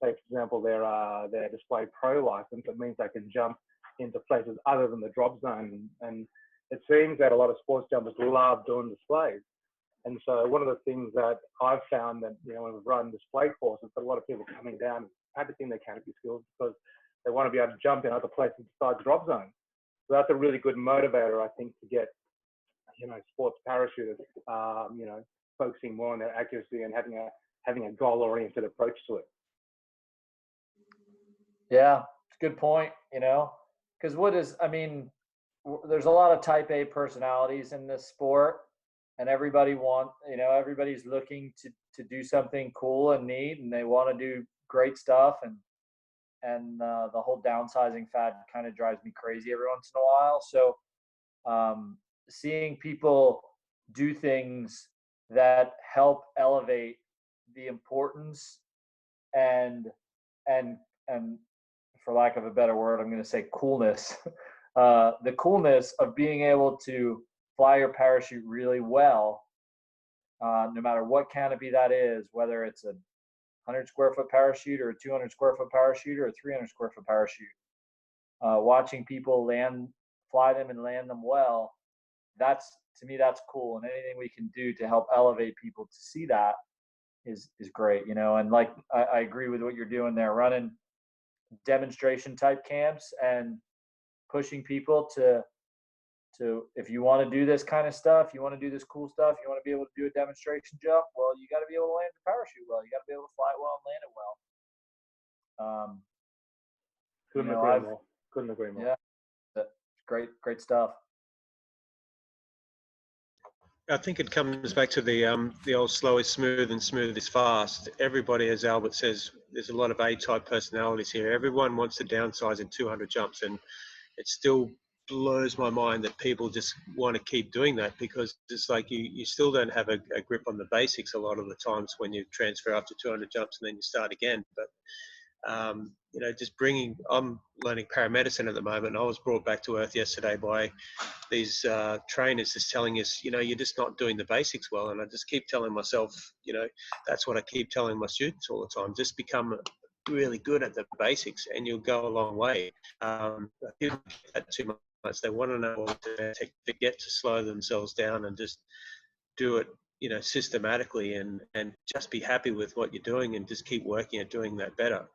for example their display pro license, it means they can jump into places other than the drop zone. And it seems that a lot of sports jumpers love doing displays. And so one of the things that I've found that, you know, when we've run display courses, that a lot of people coming down and practicing their canopy skills because they want to be able to jump in other places besides drop zone. So that's a really good motivator, I think, to get, you know, sports parachuters, focusing more on their accuracy and having a goal-oriented approach to it. Yeah, it's a good point, you know, because there's a lot of type A personalities in this sport, and everybody's looking to do something cool and neat, and they want to do great stuff, and the whole downsizing fad kind of drives me crazy every once in a while. So seeing people do things that help elevate the importance and for lack of a better word, I'm going to say coolness, the coolness of being able to fly your parachute really well, no matter what canopy that is, whether it's a 100 square foot parachute or a 200 square foot parachute or a 300 square foot parachute. Watching people fly them and land them well, to me, that's cool. And anything we can do to help elevate people to see that is great, you know. And like, I agree with what you're doing there, running demonstration type camps and pushing people to if you want to do this kind of stuff, you want to do this cool stuff, you want to be able to do a demonstration jump, well, you got to be able to land your parachute well, you got to be able to fly it well and land it well. Couldn't agree more. Yeah, that's great stuff. I think it comes back to the old slow is smooth and smooth is fast. Everybody, as Albert says, there's a lot of A-type personalities here. Everyone wants to downsize in 200 jumps, and it still blows my mind that people just want to keep doing that, because it's like you still don't have a grip on the basics a lot of the times when you transfer up to 200 jumps and then you start again. But I'm learning paramedicine at the moment, and I was brought back to earth yesterday by these trainers just telling us, you know, you're just not doing the basics well. And I just keep telling myself, you know, that's what I keep telling my students all the time, just become really good at the basics and you'll go a long way. People get that too much. They want to know what to get to slow themselves down and just do it, you know, systematically and just be happy with what you're doing and just keep working at doing that better.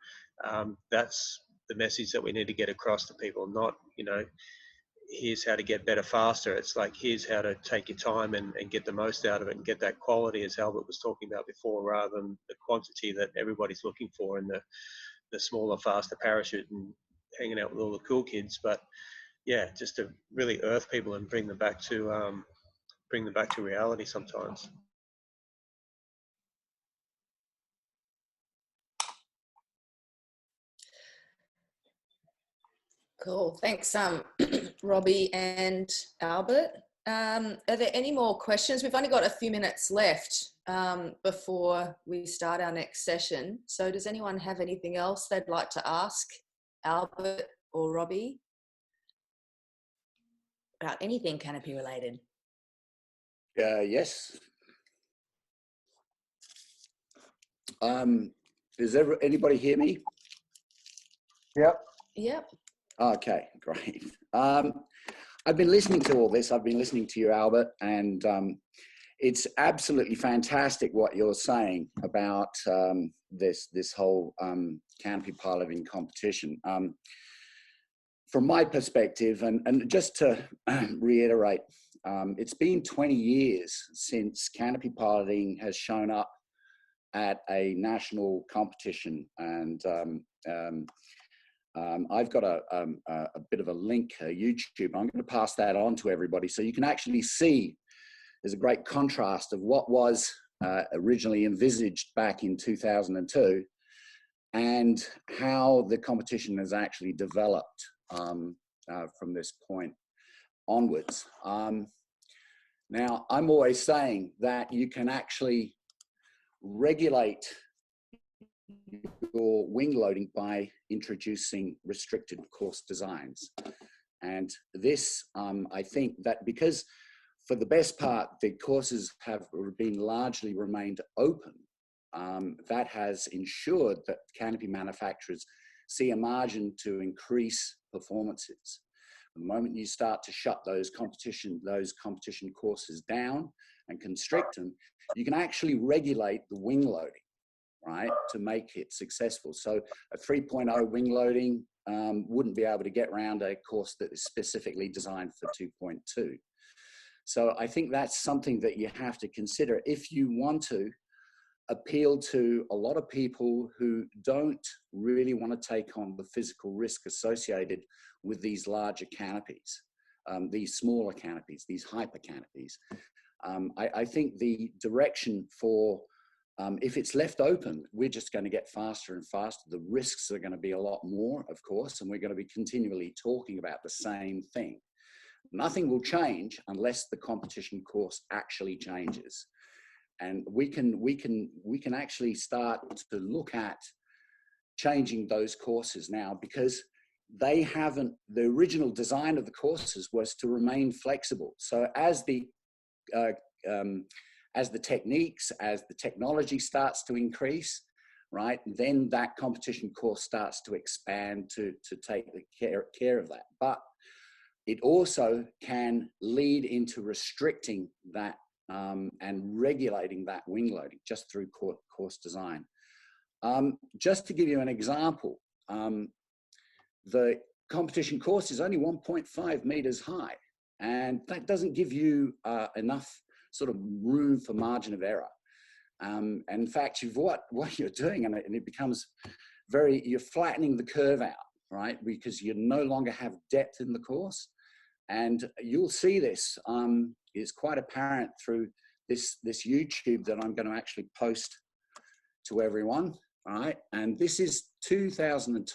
That's the message that we need to get across to people, not, you know, here's how to get better faster. It's like, here's how to take your time and get the most out of it and get that quality, as Albert was talking about before, rather than the quantity that everybody's looking for in the smaller, faster parachute and hanging out with all the cool kids. But yeah, just to really earth people and bring them back to reality sometimes. Cool. Thanks, Robbie and Albert. Are there any more questions? We've only got a few minutes left before we start our next session. So does anyone have anything else they'd like to ask Albert or Robbie about anything Canopy related? Yes. Does anybody hear me? Yep. Yep. Okay, great. I've been listening to all this. I've been listening to you, Albert, and it's absolutely fantastic what you're saying about this whole canopy piloting competition. From my perspective, and just to reiterate, it's been 20 years since canopy piloting has shown up at a national competition, and I've got a bit of a link, YouTube. I'm going to pass that on to everybody so you can actually see there's a great contrast of what was originally envisaged back in 2002 and how the competition has actually developed from this point onwards. Now, I'm always saying that you can actually regulate your wing loading by introducing restricted course designs. And this, I think that because for the best part, the courses have been largely remained open, that has ensured that canopy manufacturers see a margin to increase performances. The moment you start to shut those competition courses down and constrict them, you can actually regulate the wing loading, right, to make it successful. So a 3.0 wing loading wouldn't be able to get around a course that is specifically designed for 2.2. So I think that's something that you have to consider if you want to appeal to a lot of people who don't really want to take on the physical risk associated with these larger canopies, these smaller canopies, these hyper canopies. I think the direction for, if it's left open, we're just going to get faster and faster. The risks are going to be a lot more, of course, and we're going to be continually talking about the same thing. Nothing will change unless the competition course actually changes. And we can actually start to look at changing those courses now, because they haven't, the original design of the courses was to remain flexible. So as the techniques, as the technology starts to increase, right, then that competition course starts to expand to take care of that. But it also can lead into restricting that and regulating that wing loading just through course design. Just to give you an example, the competition course is only 1.5 meters high, and that doesn't give you enough sort of room for margin of error. And in fact, what you're doing, and it becomes you're flattening the curve out, right? Because you no longer have depth in the course. And you'll see this is quite apparent through this YouTube that I'm going to actually post to everyone, right? And this is 2000,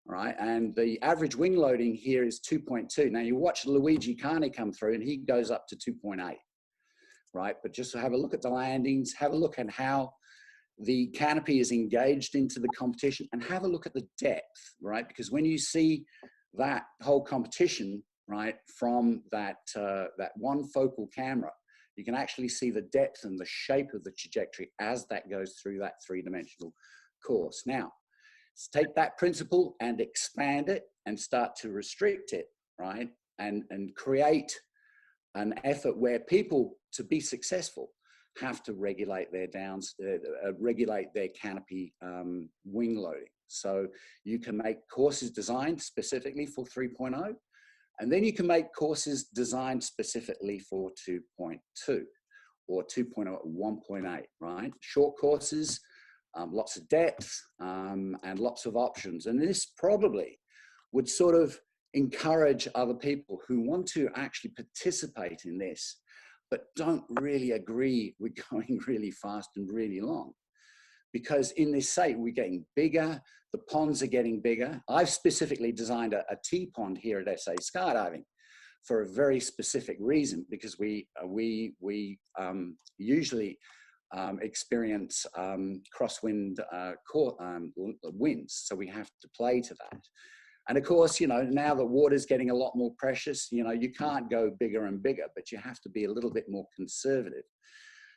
right? And the average wing loading here is 2.2. Now you watch Luigi Carney come through and he goes up to 2.8, right? But just have a look at the landings, have a look at how the canopy is engaged into the competition, and have a look at the depth, right? Because when you see that whole competition, right, from that one focal camera, you can actually see the depth and the shape of the trajectory as that goes through that three-dimensional course. Now, let's take that principle and expand it and start to restrict it, right, and create an effort where people, to be successful, have to regulate their regulate their canopy wing loading. So you can make courses designed specifically for 3.0, and then you can make courses designed specifically for 2.2 or 2.0 at 1.8, right? Short courses, lots of depth, and lots of options. And this probably would sort of encourage other people who want to actually participate in this, but don't really agree with going really fast and really long. Because in this site, we're getting bigger, the ponds are getting bigger. I've specifically designed a T pond here at SA Skydiving, for a very specific reason, because we usually experience crosswind winds, so we have to play to that. And of course, you know, now that water's getting a lot more precious, you know, you can't go bigger and bigger, but you have to be a little bit more conservative.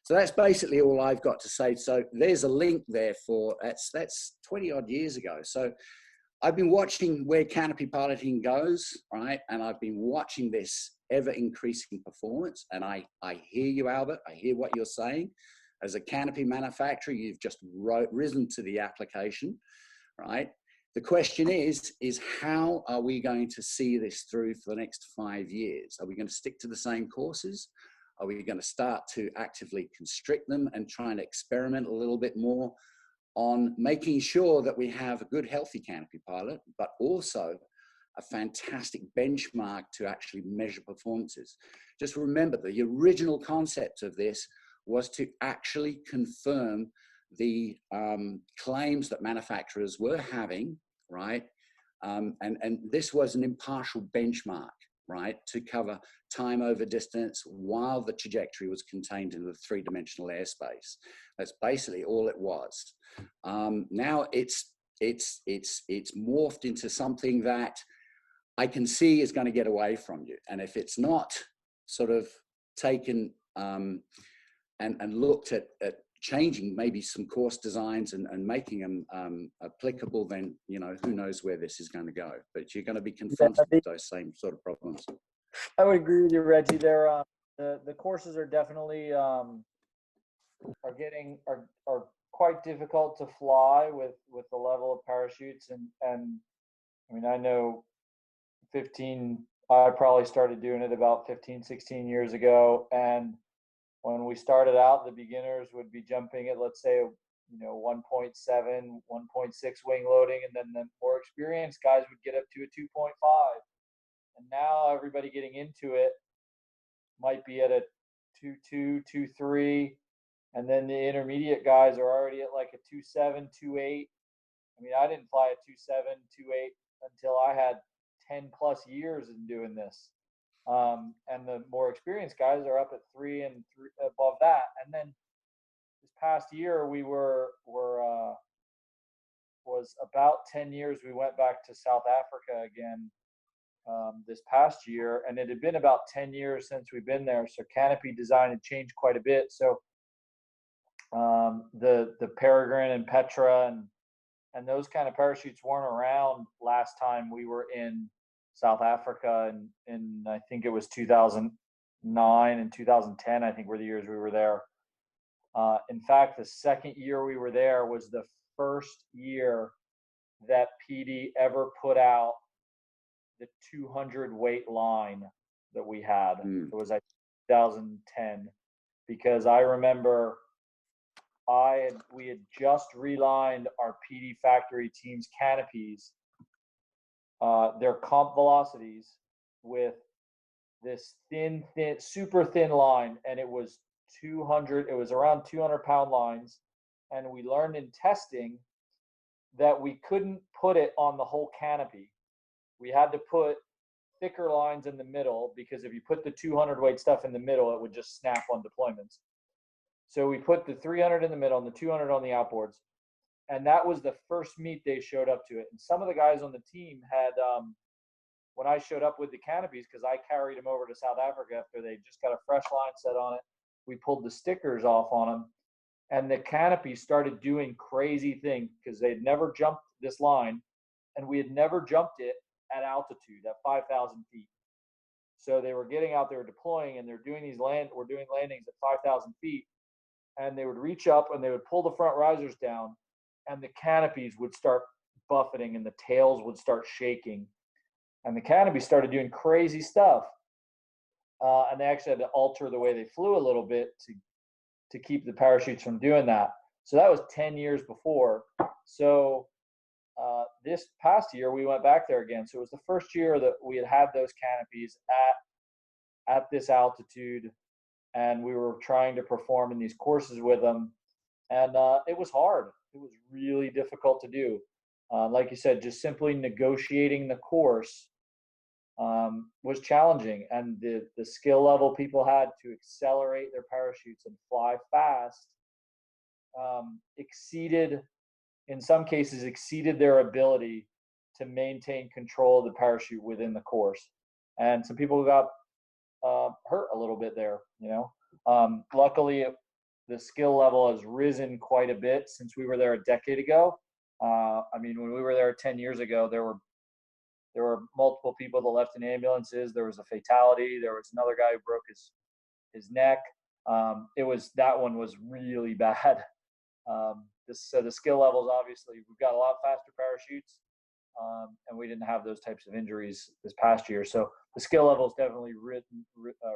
So that's basically all I've got to say. So there's a link there for, that's 20 odd years ago. So I've been watching where canopy piloting goes, right? And I've been watching this ever increasing performance. And I hear you, Albert. I hear what you're saying. As a canopy manufacturer, you've just risen to the application, right? The question is how are we going to see this through for the next 5 years? Are we going to stick to the same courses? Are we going to start to actively constrict them and try and experiment a little bit more on making sure that we have a good, healthy canopy pilot, but also a fantastic benchmark to actually measure performances? Just remember, the original concept of this was to actually confirm the claims that manufacturers were having, right? And this was an impartial benchmark, right, to cover time over distance while the trajectory was contained in the three-dimensional airspace. That's basically all it was. Now it's morphed into something that I can see is going to get away from you. And if it's not sort of taken and looked at changing maybe some course designs and making them applicable, then, you know, who knows where this is going to go. But you're going to be confronted with those same sort of problems. I would agree with you, Reggie. There, the courses are definitely are quite difficult to fly with the level of parachutes, and I mean, I know I probably started doing it about 15, 16 years ago, and when we started out, the beginners would be jumping at, let's say, you know, 1.7, 1.6 wing loading, and then the more experienced guys would get up to a 2.5. And now everybody getting into it might be at a 2.2, 2.3, and then the intermediate guys are already at like a 2.7, 2.8. I mean, I didn't fly a 2.7, 2.8 until I had 10 plus years in doing this. And the more experienced guys are up at 3 and 3 above that. And then this past year was about 10 years. We went back to South Africa again this past year, and it had been about 10 years since we've been there. So canopy design had changed quite a bit. So the Peregrine and Petra and those kind of parachutes weren't around last time we were in South Africa, in I think it was 2009 and 2010, I think were the years we were there. In fact, the second year we were there was the first year that PD ever put out the 200 weight line that we had. It was like 2010, because I remember we had just relined our PD factory team's canopies, their comp velocities, with this thin, super thin line, and it was around 200-pound lines, and we learned in testing that we couldn't put it on the whole canopy. We had to put thicker lines in the middle, because if you put the 200 weight stuff in the middle, it would just snap on deployments. So we put the 300 in the middle and the 200 on the outboards. And that was the first meet they showed up to it. And some of the guys on the team had, when I showed up with the canopies, because I carried them over to South Africa after they just got a fresh line set on it, we pulled the stickers off on them. And the canopy started doing crazy things, because they'd never jumped this line, and we had never jumped it at altitude at 5,000 feet. So they were getting out there deploying, and we're doing landings at 5,000 feet, and they would reach up and they would pull the front risers down, and the canopies would start buffeting and the tails would start shaking, and the canopy started doing crazy stuff. And they actually had to alter the way they flew a little bit to keep the parachutes from doing that. So that was 10 years before. So this past year we went back there again. So it was the first year that we had those canopies at this altitude, and we were trying to perform in these courses with them. And it was hard. It was really difficult to do. Like you said, just simply negotiating the course was challenging, and the skill level people had to accelerate their parachutes and fly fast in some cases exceeded their ability to maintain control of the parachute within the course. And some people got hurt a little bit there, you know. Luckily, the skill level has risen quite a bit since we were there a decade ago. I mean, when we were there 10 years ago, there were multiple people that left in ambulances. There was a fatality. There was another guy who broke his neck. That one was really bad. So the skill levels, obviously, we've got a lot faster parachutes, and we didn't have those types of injuries this past year. So the skill level has definitely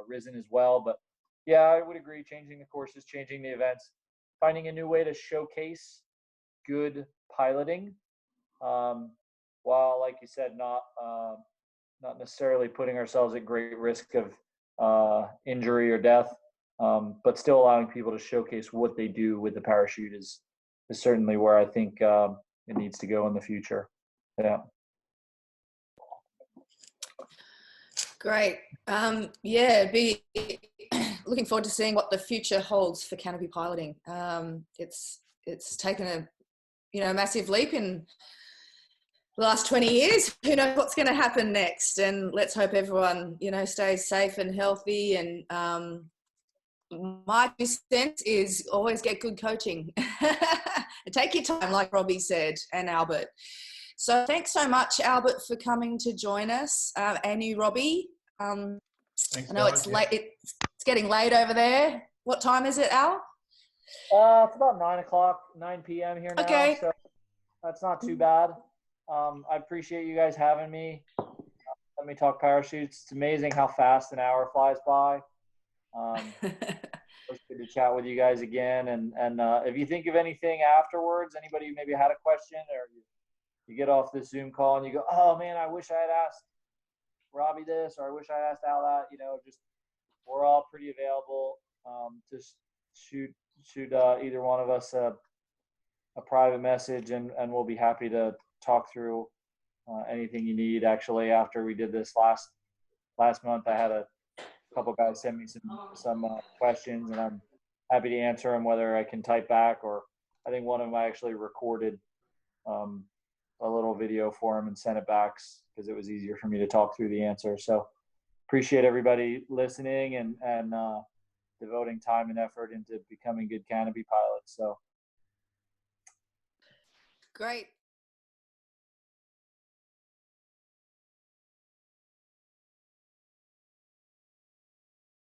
risen as well. But yeah, I would agree, changing the courses, changing the events, finding a new way to showcase good piloting, while, like you said, not necessarily putting ourselves at great risk of injury or death, but still allowing people to showcase what they do with the parachute is certainly where I think it needs to go in the future. Yeah. Great. Yeah, be looking forward to seeing what the future holds for Canopy piloting. It's taken a massive leap in the last 20 years. Who knows what's going to happen next? And let's hope everyone, stays safe and healthy. And my 2 cents is always get good coaching. Take your time, like Robbie said, and Albert. So thanks so much, Albert, for coming to join us, and you, Robbie. Thanks, I know guys. it's late. It's getting late over there. What time is it, Al? It's about 9 p.m. here now. Okay. So that's not too bad. I appreciate you guys having me. Let me talk parachutes. It's amazing how fast an hour flies by. It's good to chat with you guys again. And if you think of anything afterwards, anybody maybe had a question, or you get off this Zoom call and you go, oh man, I wish I had asked Robbie this, or I wish I asked Al that, just we're all pretty available. Just shoot either one of us a private message, and we'll be happy to talk through anything you need. Actually, after we did this last month, I had a couple guys send me some questions, and I'm happy to answer them, whether I can type back, or I think one of them I actually recorded a little video for him and sent it back because it was easier for me to talk through the answer. So appreciate everybody listening and devoting time and effort into becoming good Canopy pilots. So great.